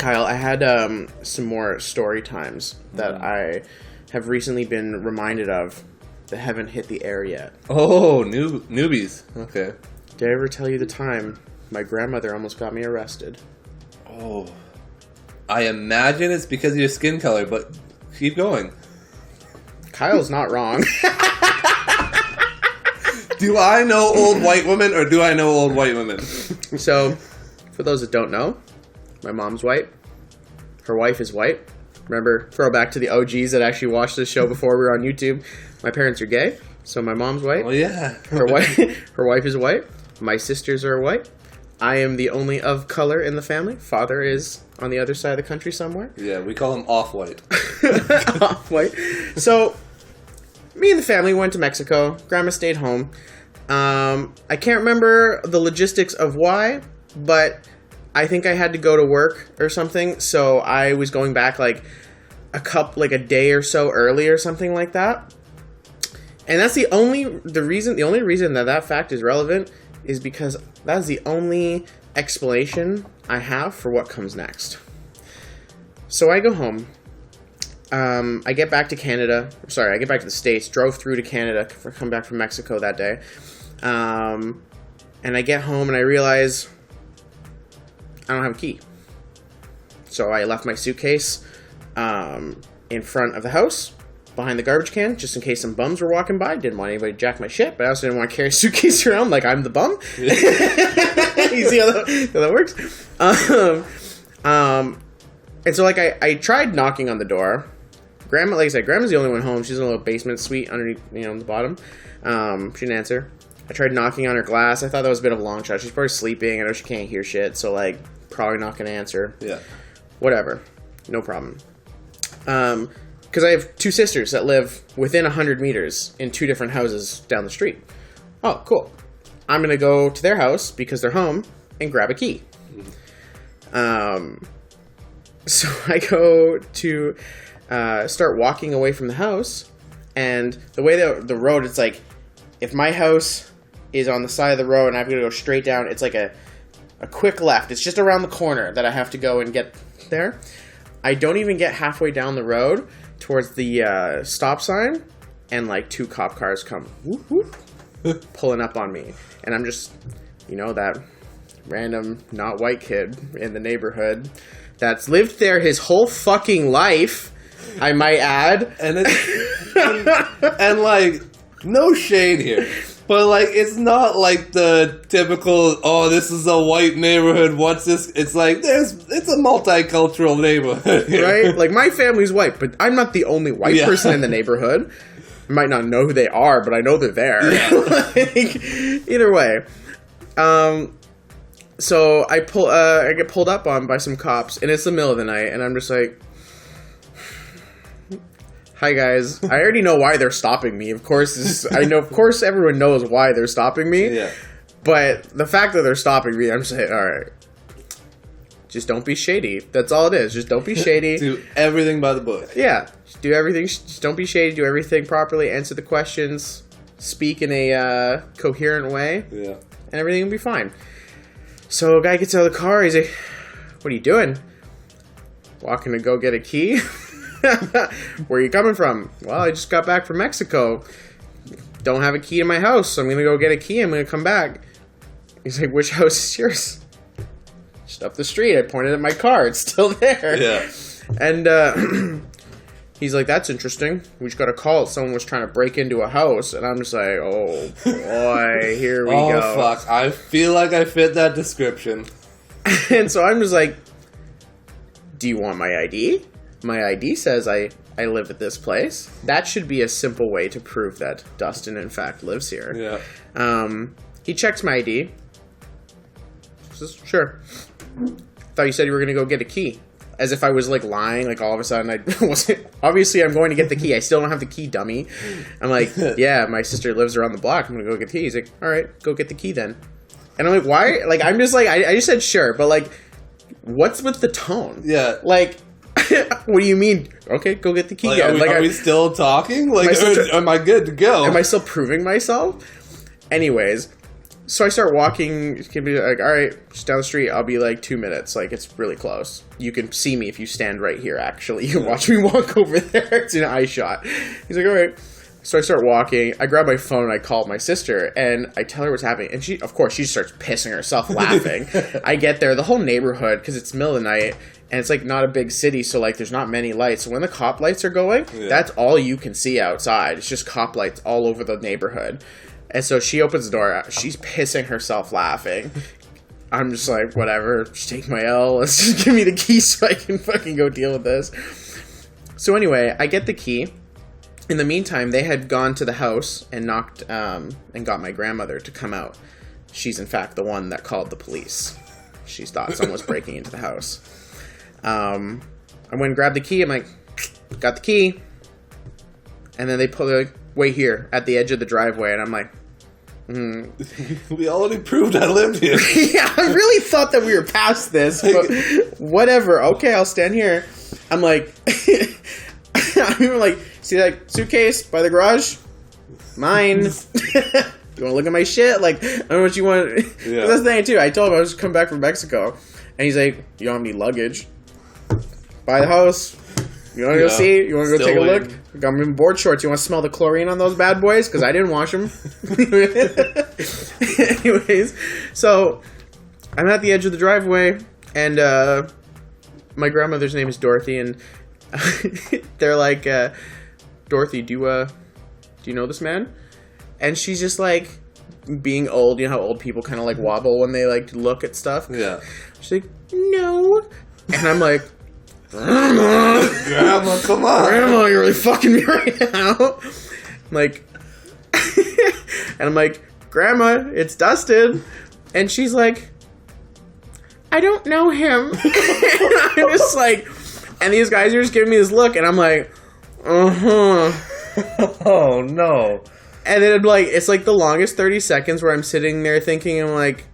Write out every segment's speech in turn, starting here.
Kyle, I had some more story times that I have recently been reminded of that haven't hit the air yet. Oh, newbies. Okay. Did I ever tell you the time my grandmother almost got me arrested? Oh. I imagine it's because of your skin color, but keep going. Kyle's not wrong. Do I know old white women or do I know old white women? So, for those that don't know, my mom's white. Her wife is white. Remember, throwback to the OGs that actually watched this show before we were on YouTube. My parents are gay, so my mom's white. Oh, yeah. Her wife is white. My sisters are white. I am the only of color in the family. Father is on the other side of the country somewhere. Yeah, we call him off-white. Off-white. So, me and the family went to Mexico. Grandma stayed home. I can't remember the logistics of why, but I think I had to go to work or something. So I was going back like a day or so early or something like that. And that's the only reason that fact is relevant is because that's the only explanation I have for what comes next. So I go home. I get back to Canada. Sorry, I get back to the States. Drove through to Canada for come back from Mexico that day. And I get home and I realize I don't have a key. So I left my suitcase in front of the house, behind the garbage can, just in case some bums were walking by. Didn't want anybody to jack my shit, but I also didn't want to carry a suitcase around like I'm the bum. You see how that works? And so I tried knocking on the door. Grandma, like I said, Grandma's the only one home. She's in a little basement suite underneath, on the bottom. She didn't answer. I tried knocking on her glass. I thought that was a bit of a long shot. She's probably sleeping. I know she can't hear shit, so probably not gonna answer. Yeah. Whatever. No problem. Because I have two sisters that live within 100 meters in two different houses down the street. Oh, cool. I'm gonna go to their house because they're home and grab a key. So I go to start walking away from the house, and the way the road, it's like, if my house is on the side of the road and I'm going to go straight down, it's like a quick left. It's just around the corner that I have to go and get there. I don't even get halfway down the road towards the stop sign, and two cop cars come whoop, whoop, pulling up on me. And I'm just, that random not white kid in the neighborhood that's lived there his whole fucking life, I might add. And no shade here, but it's not like the typical, oh, this is a white neighborhood, what's this? It's it's a multicultural neighborhood here. Right? My family's white, but I'm not the only white person in the neighborhood. I might not know who they are, but I know they're there. Yeah. Either way. So I get pulled up on by some cops, and it's the middle of the night, and I'm just like, hi guys. I already know why they're stopping me. Of course, everyone knows why they're stopping me. Yeah. But the fact that they're stopping me, I'm saying, all right, just don't be shady. That's all it is. Just don't be shady. Do everything by the book. Yeah. Just do everything. Just don't be shady. Do everything properly. Answer the questions. Speak in a coherent way. Yeah. And everything will be fine. So a guy gets out of the car. He's like, what are you doing? Walking to go get a key? Where are you coming from? Well, I just got back from Mexico. Don't have a key to my house, so I'm going to go get a key. I'm going to come back. He's like, which house is yours? Just up the street. I pointed at my car. It's still there. Yeah. And he's like, that's interesting. We just got a call. Someone was trying to break into a house. And I'm just like, oh, boy, here we go. Oh, fuck. I feel like I fit that description. And so I'm just like, do you want my ID? My ID says I live at this place. That should be a simple way to prove that Dustin, in fact, lives here. Yeah. He checks my ID. Says, sure. Thought you said you were going to go get a key. As if I was, lying. All of a sudden, I wasn't. Obviously, I'm going to get the key. I still don't have the key, dummy. I'm like, yeah, my sister lives around the block. I'm going to go get the key. He's like, all right, go get the key then. And I'm like, why? I'm just I just said sure. But, what's with the tone? Yeah. What do you mean? Okay, go get the key. Are we still talking? Am I good to go? Am I still proving myself? Anyways, So I start walking. It can be like, all right, just down the street. I'll be like 2 minutes. Like, it's really close. You can see me if you stand right here, actually. You can watch me walk over there. It's an eye shot. He's like, all right. So I start walking. I grab my phone and I call my sister. And I tell her what's happening. And she, of course, she starts pissing herself laughing. I get there. The whole neighborhood, because it's middle of the night. And it's, like, not a big city. So, like, there's not many lights. So when the cop lights are going, that's all you can see outside. It's just cop lights all over the neighborhood. And so she opens the door. She's pissing herself laughing. I'm just like, whatever. Just take my L. Let's just give me the key so I can fucking go deal with this. So anyway, I get the key. In the meantime, they had gone to the house and knocked and got my grandmother to come out. She's, in fact, the one that called the police. She thought someone was breaking into the house. I went and grabbed the key. I'm like, got the key. And then they're like, wait here at the edge of the driveway. And I'm like, We already proved I lived here. yeah, I really thought that we were past this, but whatever. Okay, I'll stand here. I'm like, I'm even like, see that suitcase by the garage? Mine. You want to look at my shit? Like, I don't know what you want. Yeah. That's the thing, too. I told him I was coming back from Mexico. And he's like, you don't have any luggage? Buy the house. You want to go see? You want to go take a look? I'm in board shorts. You want to smell the chlorine on those bad boys? Because I didn't wash them. Anyways, so I'm at the edge of the driveway, and my grandmother's name is Dorothy, and they're like, Dorothy, do you know this man? And she's just like, being old, you know how old people kind of like wobble when they like look at stuff? Yeah. She's like, no. And I'm like, Grandma, come on. Grandma, you're really fucking me right now. I'm like, and I'm like, Grandma, it's Dustin. And she's like, I don't know him. And I'm just like, and these guys are just giving me this look, and I'm like, Oh, no. And then it's like the longest 30 seconds where I'm sitting there thinking, I'm like,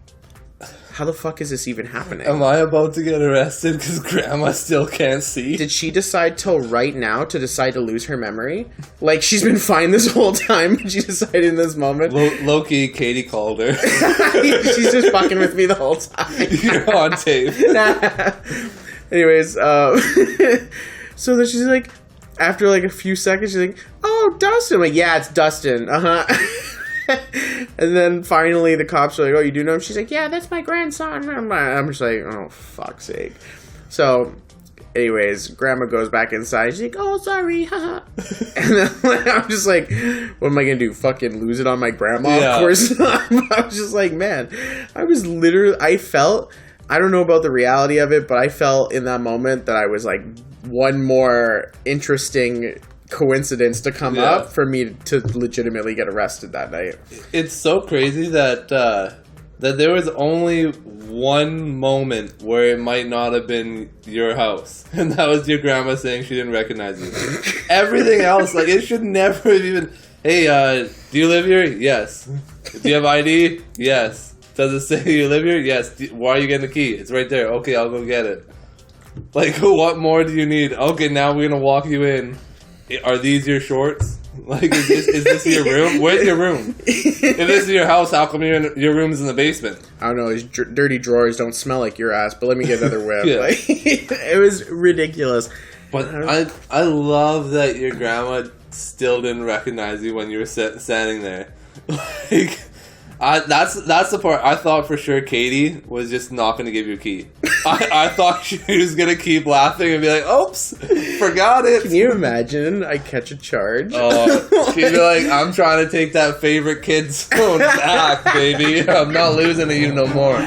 how the fuck is this even happening? Am I about to get arrested because Grandma still can't see? Did she decide till right now to decide to lose her memory? Like, she's been fine this whole time, but she decided in this moment. Low-key, Katie called her. She's just fucking with me the whole time. You're on tape. Nah. Anyways, so then she's like, after like a few seconds, she's like, oh, Dustin. I'm like, yeah, it's Dustin. And then finally the cops are like, oh, you do know him? She's like, yeah, that's my grandson. I'm just like, oh, fuck's sake. So, anyways, Grandma goes back inside. She's like, oh, sorry. And then I'm just like, what am I going to do? Fucking lose it on my grandma? Yeah. Of course not. I was just like, man, I felt, I don't know about the reality of it, but I felt in that moment that I was like one more interesting coincidence to come up for me to legitimately get arrested that night. It's so crazy that that there was only one moment where it might not have been your house, and that was your grandma saying she didn't recognize you. Everything else, like, it should never have even, hey, do you live here? Yes. Do you have ID? Yes. Does it say you live here? Yes. Why are you getting the key? It's right there. Okay, I'll go get it. Like, what more do you need? Okay, now we're gonna walk you in. Are these your shorts? Like, is this your room? Where's your room? If this is your house, how come your room is in the basement? I don't know. These dirty drawers don't smell like your ass, but let me get another whip. Like, it was ridiculous. But I love that your grandma still didn't recognize you when you were standing there. Like, that's the part. I thought for sure Katie was just not going to give you a key. I thought she was going to keep laughing and be like, oops, forgot it. Can you imagine I catch a charge? Oh, she'd be like, I'm trying to take that favorite kid's phone back, baby. I'm not losing to you no more.